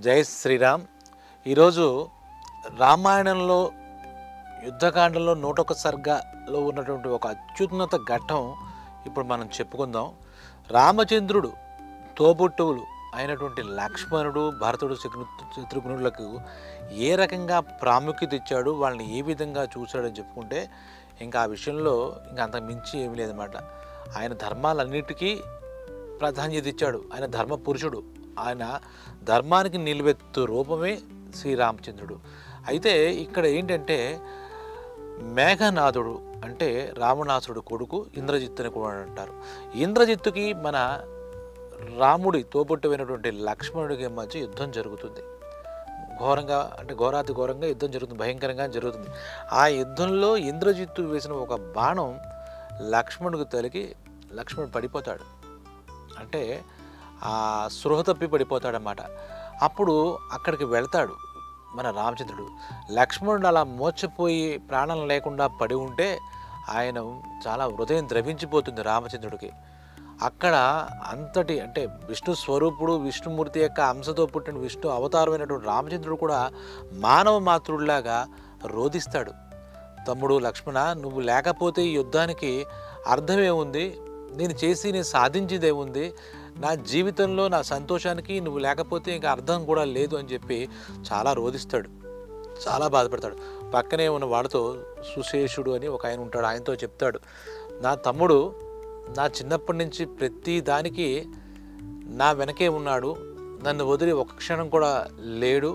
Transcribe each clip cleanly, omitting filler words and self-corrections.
జై శ్రీరామ్. ఈరోజు రామాయణంలో యుద్ధకాండంలో 101 సర్గలో ఉన్నటువంటి ఒక అత్యున్నత ఘట్టం ఇప్పుడు మనం చెప్పుకుందాం. రామచంద్రుడు తోబుట్టువులు అయినటువంటి లక్ష్మణుడు, భరతుడు, శత్రుఘ్నులకు ఏ రకంగా ప్రాముఖ్యత ఇచ్చాడు, వాళ్ళని ఏ విధంగా చూశాడని చెప్పుకుంటే ఇంకా ఆ విషయంలో ఇంకా అంత మించి ఏమీ లేదన్నమాట. ఆయన ధర్మాలన్నిటికీ ప్రాధాన్యత ఇచ్చాడు. ఆయన ధర్మ పురుషుడు. ఆయన ధర్మానికి నిలువెత్తు రూపమే శ్రీరామచంద్రుడు. అయితే ఇక్కడ ఏంటంటే మేఘనాథుడు అంటే రావణాసుడు కొడుకు ఇంద్రజిత్తు అని కూడా అంటారు. ఇంద్రజిత్తుకి మన రాముడి తోబుట్టువైనటువంటి లక్ష్మణుడికి మధ్య యుద్ధం జరుగుతుంది. ఘోరంగా అంటే ఘోరాతి ఘోరంగా యుద్ధం జరుగుతుంది, భయంకరంగా జరుగుతుంది. ఆ యుద్ధంలో ఇంద్రజిత్తు వేసిన ఒక బాణం లక్ష్మణుడికి తగిలి లక్ష్మణుడు పడిపోతాడు. అంటే ఆ స్పృహ తప్పి పడిపోతాడన్నమాట. అప్పుడు అక్కడికి వెళ్తాడు మన రామచంద్రుడు. లక్ష్మణుడు అలా మోర్చపోయి ప్రాణం లేకుండా పడి ఉంటే ఆయన చాలా హృదయం ద్రవించిపోతుంది రామచంద్రుడికి. అక్కడ అంతటి అంటే విష్ణు స్వరూపుడు, విష్ణుమూర్తి యొక్క అంశతో పుట్టిన విష్ణు అవతారమైనటువంటి రామచంద్రుడు కూడా మానవ మాతృడిలాగా రోధిస్తాడు. తమ్ముడు లక్ష్మణ, నువ్వు లేకపోతే ఈ యుద్ధానికి అర్థమేముంది? నేను సాధించేదేముంది? నా జీవితంలో నా సంతోషానికి నువ్వు లేకపోతే ఇంకా అర్థం కూడా లేదు అని చెప్పి చాలా రోధిస్తాడు, చాలా బాధపడతాడు. పక్కనే ఉన్న వాడితో సుశేషుడు అని ఒక ఆయన ఉంటాడు. ఆయనతో చెప్తాడు, నా తమ్ముడు నా చిన్నప్పటి నుంచి ప్రతి దానికి నా వెనకే ఉన్నాడు, నన్ను వదిలి ఒక క్షణం కూడా లేడు.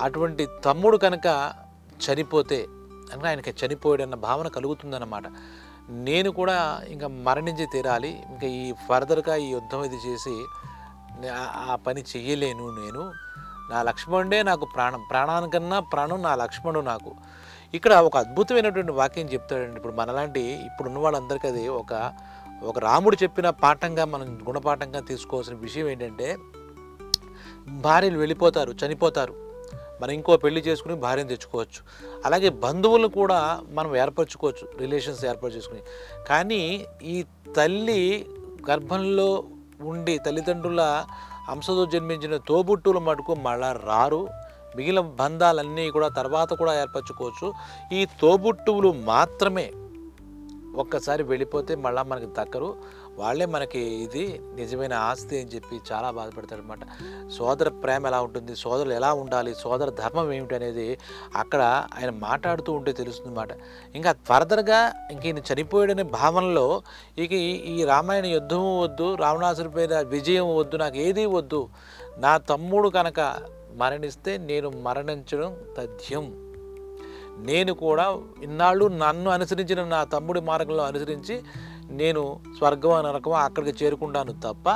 అటువంటి తమ్ముడు కనుక చనిపోతే కనుక ఆయనకి చనిపోయాడన్న భావన కలుగుతుందన్నమాట. నేను కూడా ఇంకా మరణించి తీరాలి, ఇంకా ఈ ఫర్దర్గా ఈ యుద్ధం ఇది చేసి ఆ పని చెయ్యలేను. నేను నా లక్ష్మణుడే నాకు ప్రాణం, ప్రాణానికన్నా ప్రాణం నా లక్ష్మణుడు నాకు. ఇక్కడ ఒక అద్భుతమైనటువంటి వాక్యం చెప్తాడండి. ఇప్పుడు మనలాంటి ఇప్పుడున్న వాళ్ళందరికీ అది ఒక రాముడు చెప్పిన పాఠంగా మనం గుణపాఠంగా తీసుకోవాల్సిన విషయం ఏంటంటే, భార్యలు వెళ్ళిపోతారు, చనిపోతారు, మనం ఇంకో పెళ్లి చేసుకుని భార్యను తెచ్చుకోవచ్చు. అలాగే బంధువులను కూడా మనం ఏర్పరచుకోవచ్చు, రిలేషన్స్ ఏర్పాటు చేసుకుని. కానీ ఈ తల్లి గర్భంలో ఉండి తల్లిదండ్రుల అంశతో జన్మించిన తోబుట్టువుల మటుకు మళ్ళా రారు. మిగిలిన బంధాలన్నీ కూడా తర్వాత కూడా ఏర్పరచుకోవచ్చు. ఈ తోబుట్టువులు మాత్రమే ఒక్కసారి వెళ్ళిపోతే మళ్ళీ మనకి దక్కరు. వాళ్ళే మనకి ఇది నిజమైన ఆస్తి అని చెప్పి చాలా బాధపడతాడు అనమాట. సోదర ప్రేమ ఎలా ఉంటుంది, సోదరులు ఎలా ఉండాలి, సోదర ధర్మం ఏమిటి అనేది అక్కడ ఆయన మాట్లాడుతూ ఉంటే తెలుస్తుంది అన్నమాట. ఇంకా ఫర్దర్గా ఇంక ఈయన చనిపోయాడనే భావనలో ఇక ఈ రామాయణ యుద్ధము వద్దు, రావణాసుడి పైన విజయం వద్దు, నాకు ఏదీ వద్దు, నా తమ్ముడు కనుక మరణిస్తే నేను మరణించడం తథ్యం. నేను కూడా ఇన్నాళ్ళు నన్ను అనుసరించిన నా తమ్ముడి మార్గంలో అనుసరించి నేను స్వర్గం నరకం అక్కడికి చేరుకుంటాను తప్ప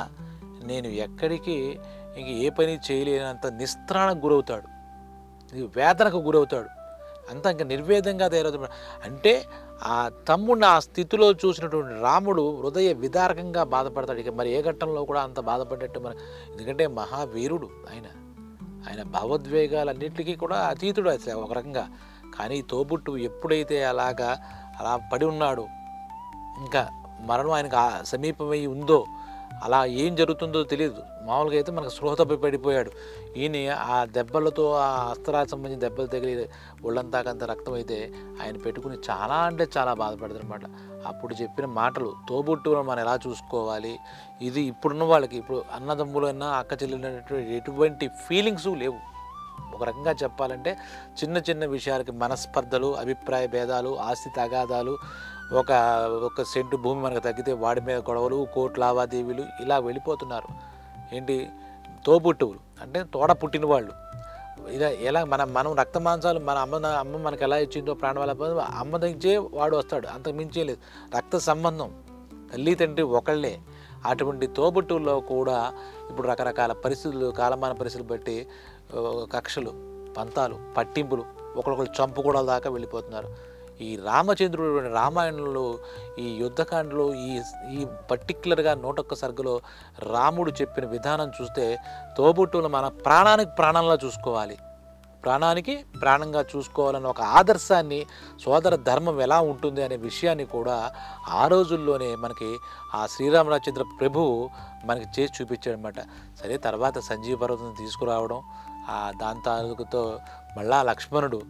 నేను ఎక్కడికి ఇంక ఏ పని చేయలేనంత నిస్త్రాణకు గురవుతాడు, వేదనకు గురవుతాడు, అంతా ఇంకా నిర్వేదంగా తయారవుతాడు. అంటే ఆ తమ్ముడిని ఆ స్థితిలో చూసినటువంటి రాముడు హృదయ విదారకంగా బాధపడతాడు. ఇక మరి ఏ ఘట్టంలో కూడా అంత బాధపడ్డట్టు మన, ఎందుకంటే మహావీరుడు ఆయన భావోద్వేగాలన్నింటికీ కూడా అతీతుడు అసలు ఒక రకంగా. కానీ తోబుట్టు ఎప్పుడైతే అలా పడి ఉన్నాడు, ఇంకా మరణం ఆయనకు సమీపమై ఉందో, అలా ఏం జరుగుతుందో తెలియదు. మామూలుగా అయితే మనకు స్పృహ తప్పి పడిపోయాడు. ఈయన ఆ దెబ్బలతో, ఆ అస్త్రాలకు సంబంధించిన దెబ్బలు తగిలి ఒళ్ళంతాకంత రక్తం అయితే ఆయన పెట్టుకుని చాలా అంటే చాలా బాధపడతారు అనమాట. అప్పుడు చెప్పిన మాటలు, తోబుట్టువులను మనం ఎలా చూసుకోవాలి, ఇది ఇప్పుడున్న వాళ్ళకి, ఇప్పుడు అన్నదమ్ములైనా అక్క చెల్లెలైనటువంటి ఎటువంటి ఫీలింగ్స్ లేవు. ఒక రకంగా చెప్పాలంటే చిన్న చిన్న విషయాలకి మనస్పర్ధలు, అభిప్రాయ భేదాలు, ఆస్తి తగాదాలు, ఒక సెంటు భూమి మనకు తగ్గితే వాడి మీద గొడవలు, కోర్టు లావాదేవీలు ఇలా వెళ్ళిపోతున్నారు. ఏంటి తోబుట్టువులు అంటే తోడ పుట్టిన వాళ్ళు. ఇలా ఎలా మనం రక్త మాంసాలు మన అమ్మ మనకు ఎలా ఇచ్చిందో ప్రాణవాళ్ళ అమ్మ నుంచే వాడు వస్తాడు, అంతకు మించే లేదు. రక్త సంబంధం, తల్లి తండ్రి ఒకళ్ళే. అటువంటి తోబుట్టువుల్లో కూడా ఇప్పుడు రకరకాల పరిస్థితులు, కాలమాన పరిస్థితులు బట్టి కక్షలు, పంతాలు, పట్టింపులు, ఒకరికొకరు చంపుకోవడం దాకా వెళ్ళిపోతున్నారు. ఈ రామచంద్రుడు రామాయణంలో ఈ యుద్ధకాండలో ఈ పర్టిక్యులర్గా 101 సర్గలో రాముడు చెప్పిన విధానం చూస్తే తోబుట్టువులు మన ప్రాణానికి ప్రాణంలా చూసుకోవాలి. ప్రాణానికి ప్రాణంగా చూసుకోవాలన్న ఒక ఆదర్శాన్ని, సోదర ధర్మం ఎలా ఉంటుంది అనే విషయాన్ని కూడా ఆ రోజుల్లోనే మనకి ఆ శ్రీరామచంద్ర ప్రభువు మనకి చేసి చూపించాడనమాట. సరే తర్వాత సంజీవ పర్వతం తీసుకురావడం, దాని తాలూకుతో మళ్ళా లక్ష్మణుడు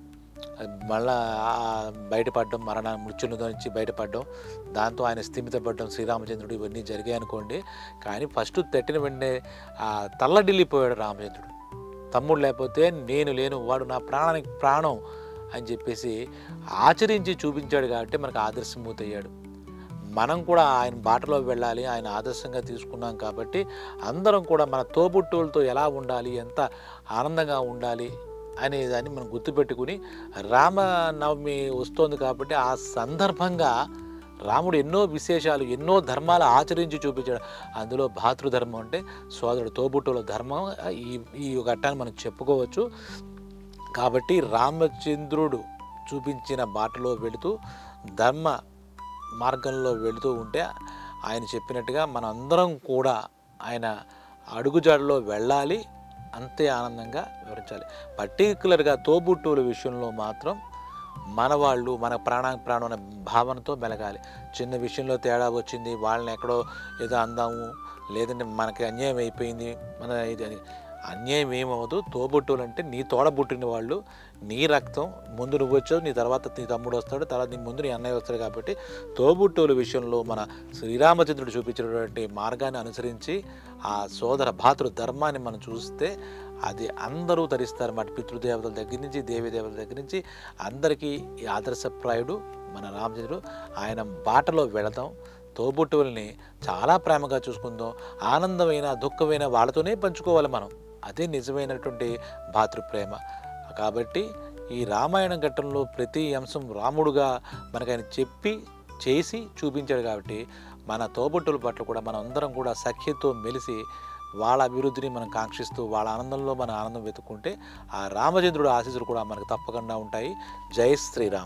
మళ్ళా బయటపడడం, మృత్యునితో నుంచి బయటపడడం, దాంతో ఆయన స్థిమితపడడం శ్రీరామచంద్రుడు, ఇవన్నీ జరిగాయి అనుకోండి. కానీ ఫస్ట్ తట్టిన వెంటనే తల్లడిల్లిపోయాడు రామచంద్రుడు. తమ్ముడు లేకపోతే నేను లేను, వాడు నా ప్రాణానికి ప్రాణం అని చెప్పేసి ఆచరించి చూపించాడు. కాబట్టి మనకు ఆదర్శమూర్తి అయ్యాడు. మనం కూడా ఆయన బాటలో వెళ్ళాలి, ఆయన ఆదర్శంగా తీసుకున్నాం. కాబట్టి అందరం కూడా మన తోబుట్టువులతో ఎలా ఉండాలి, ఎంత ఆనందంగా ఉండాలి అనేదాన్ని మనం గుర్తుపెట్టుకుని, రామనవమి వస్తోంది కాబట్టి ఆ సందర్భంగా రాముడు ఎన్నో విశేషాలు, ఎన్నో ధర్మాలు ఆచరించి చూపించాడు. అందులో భాతృధర్మం అంటే సోదరుడు తోబుట్టువుల ధర్మం ఈ ఘట్టాన్ని మనం చెప్పుకోవచ్చు. కాబట్టి రామచంద్రుడు చూపించిన బాటలో వెళుతూ, ధర్మ మార్గంలో వెళుతూ ఉంటే ఆయన చెప్పినట్టుగా మనందరం కూడా ఆయన అడుగుజాడలో వెళ్ళాలి, అంతే ఆనందంగా వివరించాలి. పర్టిక్యులర్గా తోబుట్టువుల విషయంలో మాత్రం మన వాళ్ళు మన ప్రాణం అనే భావనతో మెలగాలి. చిన్న విషయంలో తేడా వచ్చింది, వాళ్ళని ఎక్కడో ఏదో అందాము, లేదంటే మనకి అన్యాయం అయిపోయింది, మన ఇది అన్యాయం ఏమవుదు. తోబుట్టువులు అంటే నీ తోడబుట్టిన వాళ్ళు, నీ రక్తం, ముందు నువ్వు వచ్చావు, నీ తర్వాత నీ తమ్ముడు వస్తాడు, తర్వాత నీ ముందు నీ అన్నయ్య వస్తాడు. కాబట్టి తోబుట్టువుల విషయంలో మన శ్రీరామచంద్రుడు చూపించినటువంటి మార్గాన్ని అనుసరించి ఆ సోదర భాతృ ధర్మాన్ని మనం చూస్తే అది అందరూ ధరిస్తారు అన్నమాట. పితృదేవతల దగ్గర నుంచి దేవీ దేవతల దగ్గర నుంచి అందరికీ ఈ ఆదర్శప్రాయుడు మన రామచంద్రుడు. ఆయన బాటలో వెళదాం, తోబుట్టువుల్ని చాలా ప్రేమగా చూసుకుందాం. ఆనందమైన దుఃఖమైన వాళ్ళతోనే పంచుకోవాలి మనం. అదే నిజమైనటువంటి భాతృప్రేమ. కాబట్టి ఈ రామాయణ ఘట్టంలో ప్రతి అంశం రాముడుగా మనకు ఆయన చెప్పి చేసి చూపించాడు. కాబట్టి మన తోబుట్టుల పట్ల కూడా మనం అందరం కూడా సఖ్యతో మెలిసి వాళ్ళ అభివృద్ధిని మనం కాంక్షిస్తూ వాళ్ళ ఆనందంలో మన ఆనందం వెతుక్కుంటే ఆ రామచంద్రుడు ఆశీస్సులు కూడా మనకు తప్పకుండా ఉంటాయి. జై శ్రీరామ్.